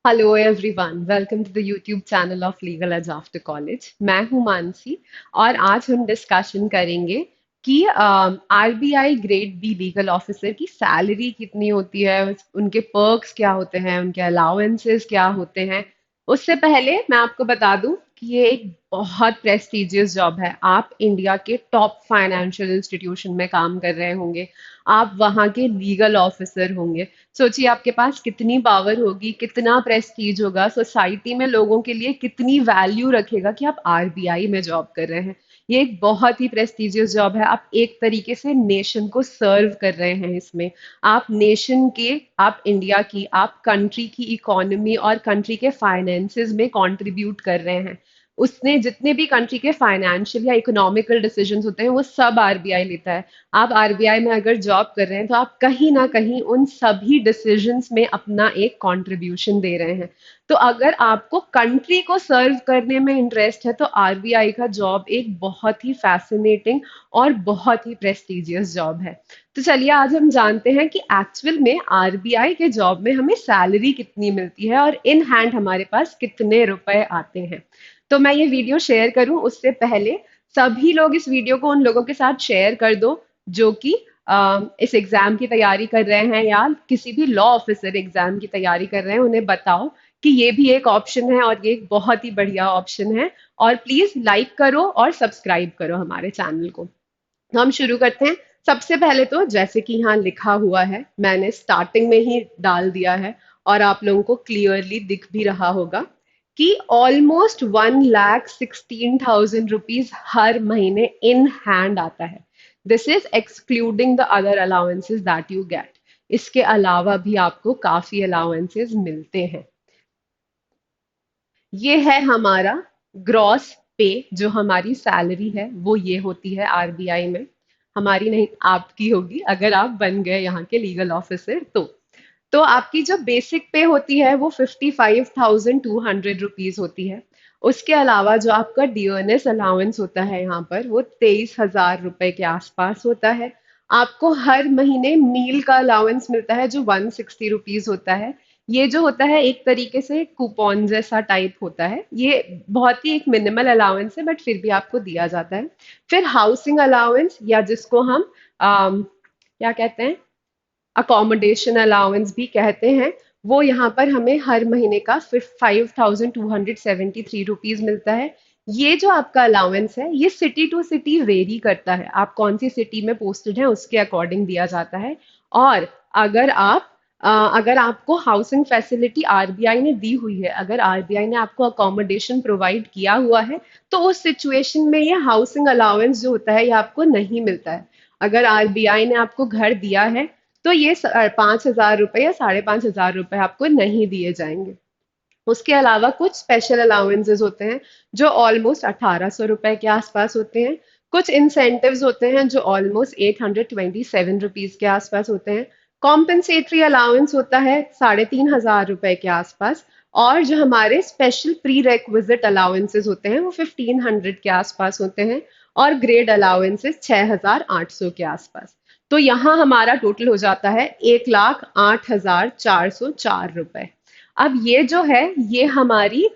Hello everyone, welcome to the YouTube channel of Legal Edge after college. मैं हूं मानसी और आज हम डिस्कशन करेंगे कि RBI grade B legal officer की सैलरी कितनी होती है, उनके पर्क्स क्या होते हैं, उनके अलाउंसेस क्या होते हैं। उससे पहले मैं आपको बता दूं कि ये एक बहुत प्रेस्टिजियस जॉब है। आप इंडिया के टॉप फाइनेंशियल इंस्टीट्यूशन में काम कर रहे होंगे, आप वहाँ के लीगल ऑफिसर होंगे। सोचिए आपके पास कितनी पावर होगी, कितना प्रेस्टीज होगा, सोसाइटी में लोगों के लिए कितनी वैल्यू रखेगा कि आप आरबीआई में जॉब कर रहे हैं। ये एक बहुत ही प्रेस्टिजियस जॉब है। आप एक तरीके से नेशन को सर्व कर रहे हैं इसमें। आप नेशन के, आप इंडिया की, आप कंट्री की इकोनॉमी और कंट्री के फाइनेंसेस में कंट्रीब्यूट कर रहे हैं। उसने जितने भी कंट्री के फाइनेंशियल या इकोनॉमिकल डिसीजंस होते हैं वो सब आरबीआई लेता है। आप आरबीआई में अगर जॉब कर रहे हैं तो आप कहीं ना कहीं उन सभी डिसीजंस में अपना एक कंट्रीब्यूशन दे रहे हैं। तो अगर आपको कंट्री को सर्व करने में इंटरेस्ट है तो आरबीआई का जॉब एक बहुत ही फैसिनेटिंग और बहुत ही प्रेस्टिजियस जॉब है। तो चलिए आज हम जानते हैं कि एक्चुअल में आरबीआई के जॉब में हमें सैलरी कितनी मिलती है और इन हैंड हमारे पास कितने रुपए आते हैं। तो मैं ये वीडियो शेयर करूं उससे पहले सभी लोग इस वीडियो को उन लोगों के साथ शेयर कर दो जो कि इस एग्जाम की तैयारी कर रहे हैं या किसी भी लॉ ऑफिसर एग्जाम की तैयारी कर रहे हैं। उन्हें बताओ कि ये भी एक ऑप्शन है और ये एक बहुत ही बढ़िया ऑप्शन है। और प्लीज लाइक करो और सब्सक्राइब करो हमारे चैनल को। तो हम शुरू करते हैं। सबसे पहले तो जैसे कि यहाँ लिखा हुआ है, मैंने स्टार्टिंग में ही डाल दिया है और आप लोगों को क्लियरली दिख भी रहा होगा कि ऑलमोस्ट 1,16,000 रुपीज हर महीने इन हैंड आता है। This is excluding the other allowances that you get. इसके अलावा भी आपको काफी अलाउंसेस मिलते हैं। ये है हमारा ग्रॉस पे। जो हमारी सैलरी है वो ये होती है आरबीआई में। हमारी नहीं, आपकी होगी अगर आप बन गए यहाँ के लीगल ऑफिसर तो आपकी जो बेसिक पे होती है वो 55,200 रुपीज होती है। उसके अलावा जो आपका डियरनेस अलाउंस होता है यहाँ पर वो 23,000 रुपए के आसपास होता है। आपको हर महीने मील का अलाउंस मिलता है जो 160 रुपीज होता है। ये जो होता है एक तरीके से कूपन जैसा टाइप होता है। ये बहुत ही एक मिनिमल अलाउंस है बट फिर भी आपको दिया जाता है। फिर हाउसिंग अलाउंस या जिसको हम क्या कहते हैं, अकोमोडेशन अलाउंस भी कहते हैं, वो यहाँ पर हमें हर महीने का 5,273 रुपीज मिलता है। ये जो आपका अलाउंस है ये सिटी टू सिटी वेरी करता है। आप कौन सी सिटी में पोस्टेड हैं उसके अकॉर्डिंग दिया जाता है। और अगर आप अगर आपको हाउसिंग फैसिलिटी आरबीआई ने दी हुई है, अगर आरबीआई ने आपको अकोमोडेशन प्रोवाइड किया हुआ है, तो उस सिचुएशन में ये हाउसिंग अलाउंस जो होता है ये आपको नहीं मिलता है। अगर आरबीआई ने आपको घर दिया है तो ये 5,000 रुपए या 5,500 रुपए आपको नहीं दिए जाएंगे। उसके अलावा कुछ स्पेशल अलाउंसेस होते हैं जो ऑलमोस्ट 1,800 रुपए के आसपास होते हैं। कुछ इंसेंटिव्स होते हैं जो ऑलमोस्ट 827 रुपीज के आसपास होते हैं। कॉम्पेंसेटरी अलाउंस होता है 3,500 रुपए के आसपास। और जो हमारे स्पेशल प्री रेक्विजिट अलाउंसेस होते हैं वो 1,500 के आसपास होते हैं। और ग्रेड अलाउंसेस 6,800 के आसपास। तो यहाँ हमारा टोटल हो जाता है 1,08,404 रुपए। अब ये जो है ये हमारी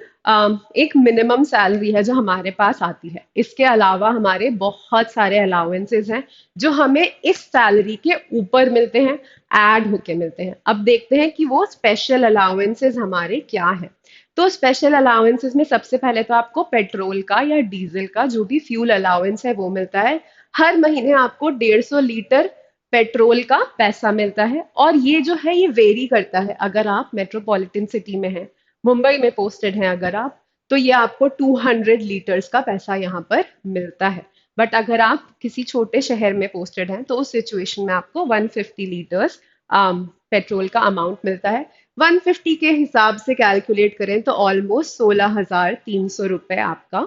एक मिनिमम सैलरी है जो हमारे पास आती है। इसके अलावा हमारे बहुत सारे अलाउंसेस हैं जो हमें इस सैलरी के ऊपर मिलते हैं, ऐड होके मिलते हैं। अब देखते हैं कि वो स्पेशल अलाउंसेस हमारे क्या हैं। तो स्पेशल अलाउंसेस में सबसे पहले तो आपको पेट्रोल का या डीजल का जो भी फ्यूल अलाउंस है वो मिलता है। हर महीने आपको 150 लीटर पेट्रोल का पैसा मिलता है। और ये जो है ये वेरी करता है। अगर आप मेट्रोपॉलिटन सिटी में हैं, मुंबई में पोस्टेड हैं अगर आप, तो ये आपको 200 लीटर्स का पैसा यहाँ पर मिलता है। बट अगर आप किसी छोटे शहर में पोस्टेड हैं तो उस सिचुएशन में आपको 150 लीटर्स पेट्रोल का अमाउंट मिलता है। 150 के हिसाब से कैलकुलेट करें तो ऑलमोस्ट 16,300 रुपए आपका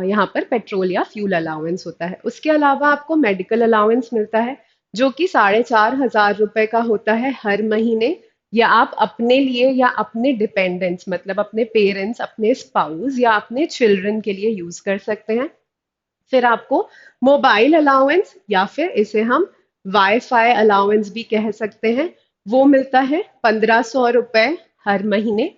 यहाँ पर पेट्रोल या फ्यूल अलाउंस होता है। उसके अलावा आपको मेडिकल अलाउंस मिलता है जो कि 4,500 रुपए का होता है हर महीने। या आप अपने लिए या अपने डिपेंडेंट्स मतलब अपने पेरेंट्स, अपने स्पाउस या अपने चिल्ड्रन के लिए यूज कर सकते हैं। फिर आपको मोबाइल अलाउंस या फिर इसे हम वाईफाई अलाउंस भी कह सकते हैं, वो मिलता है 1,500 रुपए हर महीने।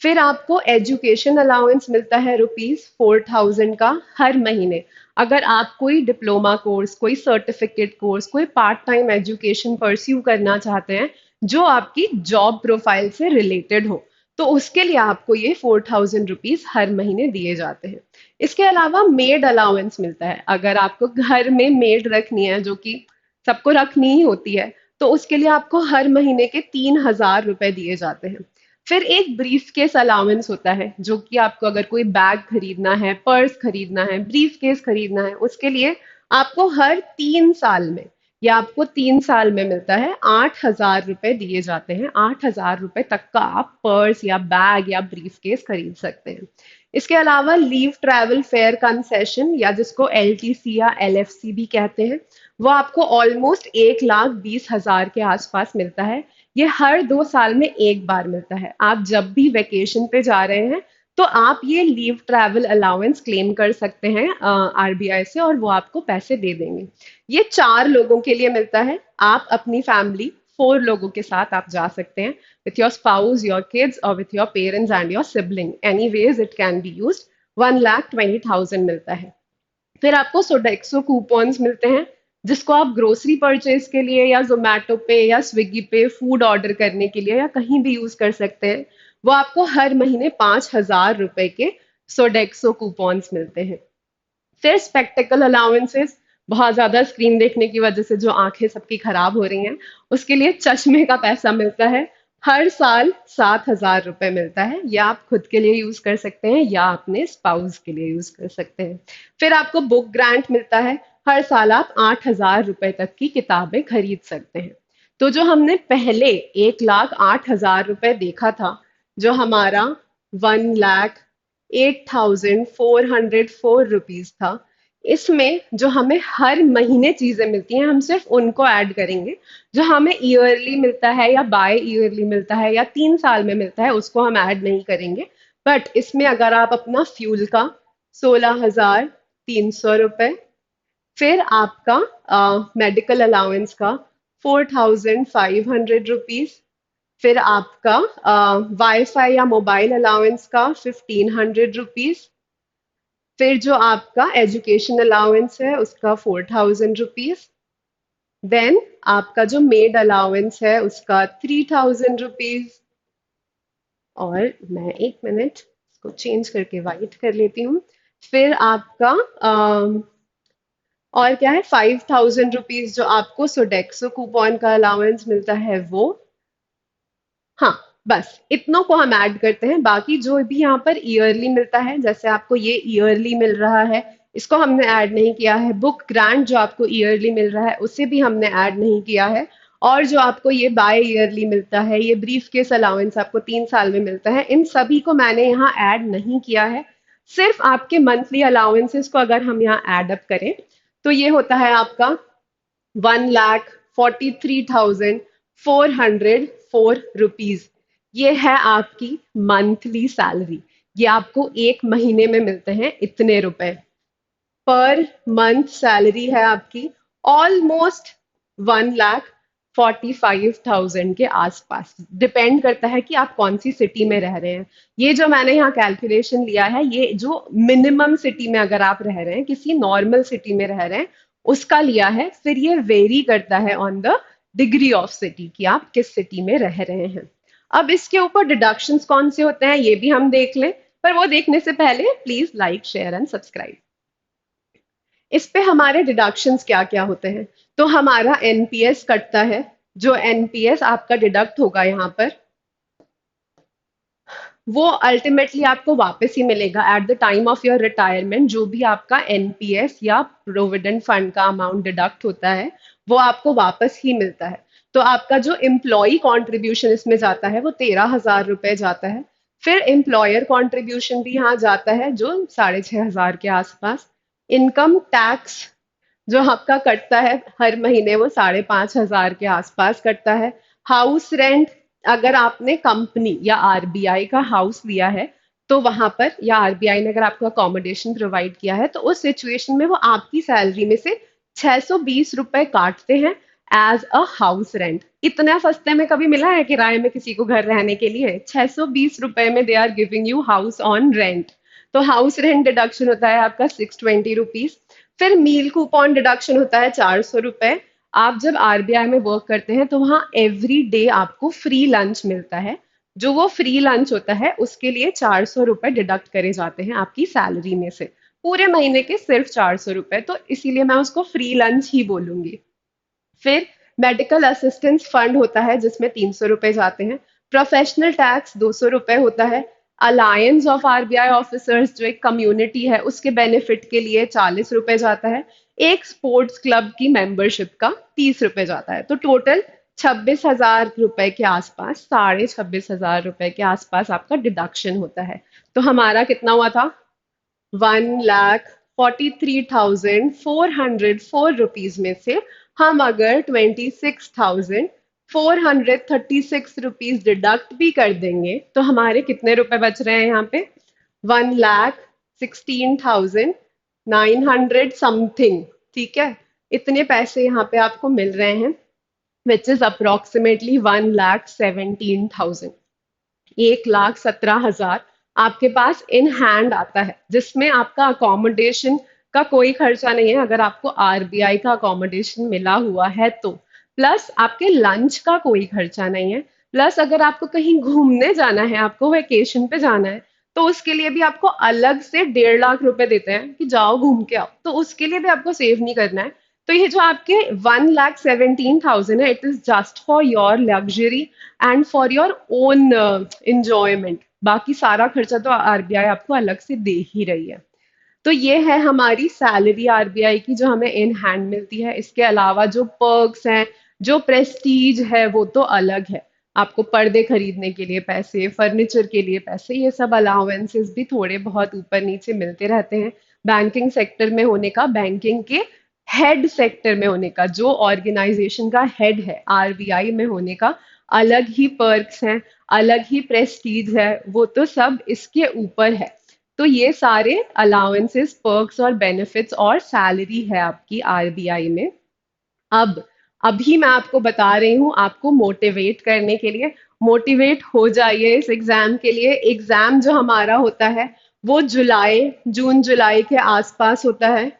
फिर आपको एजुकेशन अलाउंस मिलता है ₹4000 का हर महीने। अगर आप कोई डिप्लोमा कोर्स, कोई सर्टिफिकेट कोर्स, कोई पार्ट टाइम एजुकेशन परस्यू करना चाहते हैं जो आपकी जॉब प्रोफाइल से रिलेटेड हो, तो उसके लिए आपको ये ₹4000 हर महीने दिए जाते हैं। इसके अलावा मेड अलाउंस मिलता है। अगर आपको घर में मेड रखनी है, जो कि सबको रखनी ही होती है, तो उसके लिए आपको हर महीने के ₹3000 दिए जाते हैं। फिर एक ब्रीफ केस अलाउंस होता है, जो कि आपको अगर कोई बैग खरीदना है, पर्स खरीदना है, ब्रीफ केस खरीदना है, उसके लिए आपको हर 3 साल में, या आपको 3 साल में मिलता है, ₹8000 दिए जाते हैं। ₹8000 तक का आप पर्स या बैग या ब्रीफ केस खरीद सकते हैं। इसके अलावा लीव ट्रैवल फेयर कंसेशन, या जिसको LTC या LFC भी कहते हैं, वो आपको ऑलमोस्ट 1,20,000 के आसपास मिलता है। ये हर 2 साल में एक बार मिलता है। आप जब भी वेकेशन पे जा रहे हैं, तो आप ये लीव ट्रैवल अलाउंस क्लेम कर सकते हैं RBI से, और वो आपको पैसे दे देंगे। ये 4 लोगों के लिए मिलता है। आप अपनी फैमिली 4 लोगों के साथ आप जा सकते हैं, with your spouse, your kids, or with your parents and your sibling. Anyways, it can be used. 1,20,000 मिलता है। फिर आपको सोडेक्सो कूपन्स मिलते हैं, जिसको आप ग्रोसरी परचेज के लिए या जोमेटो पे या स्विगी पे फूड ऑर्डर करने के लिए या कहीं भी यूज कर सकते हैं। वो आपको हर महीने ₹5000 के सोडेक्सो कूपन्स मिलते हैं। फिर स्पेक्टिकल अलाउंसेस, बहुत ज्यादा स्क्रीन देखने की वजह से जो आंखें सबकी खराब हो रही हैं, उसके लिए चश्मे का पैसा मिलता है। हर साल ₹7000 मिलता है। या आप खुद के लिए यूज कर सकते हैं या अपने स्पाउस के लिए यूज कर सकते हैं। फिर आपको बुक ग्रांट मिलता है। हर साल आप ₹8000 तक की किताबें खरीद सकते हैं। तो जो हमने पहले ₹1,08,000 देखा था, जो हमारा 1,08,404 था, इसमें जो हमें हर महीने चीजें मिलती हैं, हम सिर्फ उनको ऐड करेंगे। जो हमें ईयरली मिलता है या बाय ईयरली मिलता है या 3 साल में मिलता है, उसको हम ऐड नहीं करेंगे। बट इसमें अगर आप अपना फ्यूल का ₹16,300, फिर आपका मेडिकल अलाउंस का ₹4,500, फिर आपका वाईफाई या मोबाइल अलाउंस का ₹1,500, फिर जो आपका एजुकेशन अलाउंस है उसका ₹4,000, देन आपका जो मेड अलाउंस है उसका ₹3,000। और मैं एक मिनट इसको चेंज करके वाइट कर लेती हूँ। फिर आपका और क्या है, ₹5,000 जो आपको सोडेक्सो कूपन का अलाउंस मिलता है वो। हाँ, बस इतनों को हम ऐड करते हैं। बाकी जो भी यहाँ पर ईयरली मिलता है, जैसे आपको ये ईयरली मिल रहा है, इसको हमने ऐड नहीं किया है। बुक ग्रांट जो आपको ईयरली मिल रहा है, उसे भी हमने ऐड नहीं किया है। और जो आपको ये बाय ईयरली मिलता है, ये ब्रीफ केस अलाउंस आपको 3 साल में मिलता है, इन सभी को मैंने यहाँ ऐड नहीं किया है। सिर्फ आपके मंथली अलाउंसेस को अगर हम यहाँ ऐड अप करें, तो ये होता है आपका 1,43,404 रुपीज। ये है आपकी मंथली सैलरी। ये आपको एक महीने में मिलते हैं इतने रुपए। पर मंथ सैलरी है आपकी ऑलमोस्ट 1,45,000 के आसपास। डिपेंड करता है कि आप कौन सी सिटी में रह रहे हैं। ये जो मैंने यहाँ कैलकुलेशन लिया है, ये जो मिनिमम सिटी में अगर आप रह रहे हैं, किसी नॉर्मल सिटी में रह रहे हैं, उसका लिया है। फिर ये वेरी करता है on the degree of city, कि आप किस सिटी में रह रहे हैं। अब इसके ऊपर डिडक्शंस कौन से होते हैं ये भी हम देख लें, पर वो देखने से पहले please like, share and subscribe. इस पे हमारे डिडक्शंस क्या क्या होते हैं। तो हमारा एनपीएस कटता है। जो एनपीएस आपका डिडक्ट होगा यहाँ पर, वो अल्टीमेटली आपको वापस ही मिलेगा at the time of your retirement. जो भी आपका एनपीएस या प्रोविडेंट फंड का अमाउंट डिडक्ट होता है, वो आपको वापस ही मिलता है। तो आपका जो एम्प्लॉय कंट्रीब्यूशन इसमें जाता है, वो ₹13,000 जाता है। फिर एम्प्लॉयर कंट्रीब्यूशन भी यहाँ जाता है, जो 6,500 के आसपास। इनकम टैक्स जो आपका कटता है हर महीने, वो 5,500 के आसपास कटता है। हाउस रेंट, अगर आपने कंपनी या आरबीआई का हाउस लिया है, तो वहां पर, या आरबीआई ने अगर आपको अकोमोडेशन प्रोवाइड किया है, तो उस सिचुएशन में वो आपकी सैलरी में से ₹620 काटते हैं एज अ हाउस रेंट। इतना सस्ते में कभी मिला है किराए में किसी को घर रहने के लिए? 620 रुपए में they are giving you house on rent. तो हाउस रेंट डिडक्शन होता है आपका 620 रुपीज। फिर मील कूपन डिडक्शन होता है 400 रुपए। आप जब आरबीआई में वर्क करते हैं तो वहाँ एवरी डे आपको फ्री लंच मिलता है। जो वो फ्री लंच होता है उसके लिए 400 रुपए डिडक्ट करे जाते हैं आपकी सैलरी में से। पूरे महीने के सिर्फ 400 रुपए, तो इसीलिए मैं उसको फ्री लंच ही बोलूंगी। फिर मेडिकल असिस्टेंस फंड होता है जिसमें 300 रुपए जाते हैं। प्रोफेशनल टैक्स 200 रुपए होता है। अलायंस ऑफ आरबीआई ऑफिसर्स जो एक कम्युनिटी है उसके बेनिफिट के लिए 40 रुपए जाता है। एक स्पोर्ट्स क्लब की मेंबरशिप का 30 रुपए जाता है। तो टोटल 26,000 रुपए के आसपास, 26,500 रुपए के आसपास आपका डिडक्शन होता है। तो हमारा कितना हुआ था? 1,43,404 रुपीज में से हम अगर 26,436 रुपीज डिडक्ट भी कर देंगे तो हमारे कितने रुपए बच रहे हैं यहाँ पे? 1,16,900 समथिंग। ठीक है, इतने पैसे यहाँ पे आपको मिल रहे हैं, विच इज अप्रोक्सीमेटली 1,17,000। 1,17,000 आपके पास इन हैंड आता है, जिसमें आपका अकोमोडेशन का कोई खर्चा नहीं है अगर आपको आरबीआई का अकोमोडेशन मिला हुआ है तो। प्लस आपके लंच का कोई खर्चा नहीं है। प्लस अगर आपको कहीं घूमने जाना है, आपको वेकेशन पे जाना है, तो उसके लिए भी आपको अलग से 1.5 लाख रुपए देते हैं कि जाओ घूम के आओ, तो उसके लिए भी आपको सेव नहीं करना है। तो ये जो आपके 1,17,000 है, it is just for your luxury and for your own enjoyment. बाकी सारा खर्चा तो आरबीआई आपको अलग से दे ही रही है। तो ये है हमारी सैलरी आरबीआई की जो हमें इन हैंड मिलती है। इसके अलावा जो पर्क्स हैं, जो प्रेस्टीज है, वो तो अलग है। आपको पर्दे खरीदने के लिए पैसे, फर्नीचर के लिए पैसे, ये सब अलाउंसेस भी थोड़े बहुत ऊपर नीचे मिलते रहते हैं। बैंकिंग सेक्टर में होने का, बैंकिंग के हेड सेक्टर में होने का, जो ऑर्गेनाइजेशन का हेड है आरबीआई में होने का, अलग ही पर्क्स हैं, अलग ही प्रेस्टीज है, वो तो सब इसके ऊपर है। तो ये सारे अलाउंसेस, पर्क्स और बेनिफिट्स और सैलरी है आपकी आरबीआई में। अब अभी मैं आपको बता रही हूँ आपको मोटिवेट करने के लिए। मोटिवेट हो जाइए इस एग्जाम के लिए। एग्जाम जो हमारा होता है वो जून जुलाई के आसपास होता है।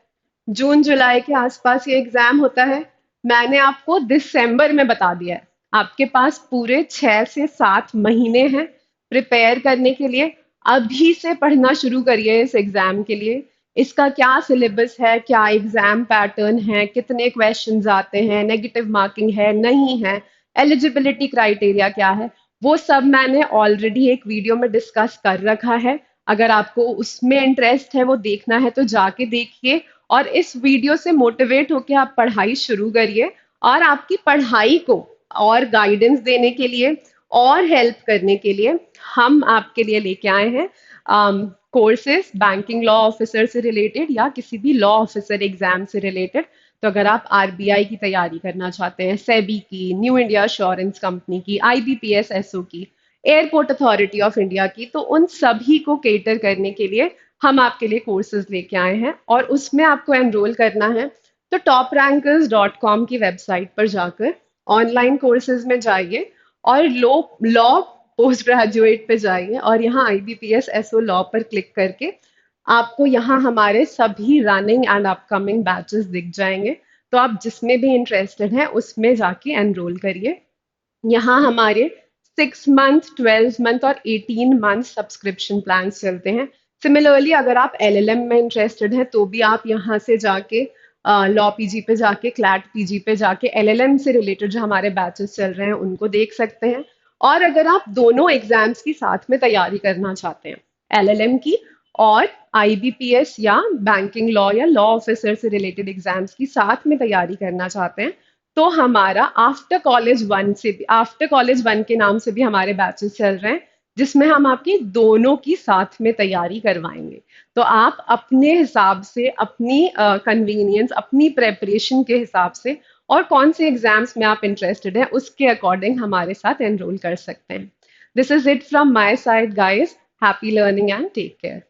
जून जुलाई के आसपास ये एग्जाम होता है। मैंने आपको दिसंबर में बता दिया है। आपके पास पूरे 6 से 7 महीने हैं प्रिपेयर करने के लिए। अभी से पढ़ना शुरू करिए इस एग्जाम के लिए। इसका क्या सिलेबस है, क्या एग्जाम पैटर्न है, कितने क्वेश्चंस आते हैं, नेगेटिव मार्किंग है नहीं है, एलिजिबिलिटी क्राइटेरिया क्या है, वो सब मैंने ऑलरेडी एक वीडियो में डिस्कस कर रखा है। अगर आपको उसमें इंटरेस्ट है, वो देखना है, तो जाके देखिए। और इस वीडियो से मोटिवेट होकर आप पढ़ाई शुरू करिए। और आपकी पढ़ाई को और गाइडेंस देने के लिए और हेल्प करने के लिए हम आपके लिए लेके आए हैं कोर्सेज, बैंकिंग लॉ ऑफिसर से रिलेटेड या किसी भी लॉ ऑफिसर एग्जाम से रिलेटेड। तो अगर आप आरबीआई की तैयारी करना चाहते हैं, सेबी की, न्यू इंडिया श्योरेंस कंपनी की, आईबीपीएस एसओ की, एयरपोर्ट अथॉरिटी ऑफ इंडिया की, तो उन सभी को केटर करने के लिए हम आपके लिए कोर्सेज लेके आए हैं और उसमें आपको एनरोल करना है। तो toprankers.com की वेबसाइट पर जाकर ऑनलाइन कोर्सेज में जाइए और लॉ पोस्ट ग्रेजुएट पे जाइए और यहाँ आईबीपीएस एसओ लॉ पर क्लिक करके आपको यहाँ हमारे सभी रनिंग एंड अपकमिंग बैचेस दिख जाएंगे। तो आप जिसमें भी इंटरेस्टेड हैं उसमें जाके एनरोल करिए। यहाँ हमारे 6 मंथ, 12 मंथ और 18 मंथ सब्सक्रिप्शन प्लान्स चलते हैं। सिमिलरली अगर आप एलएलएम में इंटरेस्टेड हैं तो भी आप यहाँ से जाके लॉ पीजी पे जाके, क्लैट पीजी पे जाके एलएलएम से रिलेटेड जो हमारे बैचेस चल रहे हैं उनको देख सकते हैं। और अगर आप दोनों एग्जाम्स की साथ में तैयारी करना चाहते हैं, एलएलएम की और आईबीपीएस या बैंकिंग लॉ या लॉ ऑफिसर से रिलेटेड एग्जाम्स की साथ में तैयारी करना चाहते हैं, तो हमारा आफ्टर कॉलेज वन के नाम से भी हमारे बैचेस चल रहे हैं, जिसमें हम आपकी दोनों की साथ में तैयारी करवाएंगे। तो आप अपने हिसाब से, अपनी कन्वीनियंस, अपनी प्रेपरेशन के हिसाब से और कौन से एग्जाम्स में आप इंटरेस्टेड हैं उसके अकॉर्डिंग हमारे साथ एनरोल कर सकते हैं। This is it from my side guys. Happy learning and take care.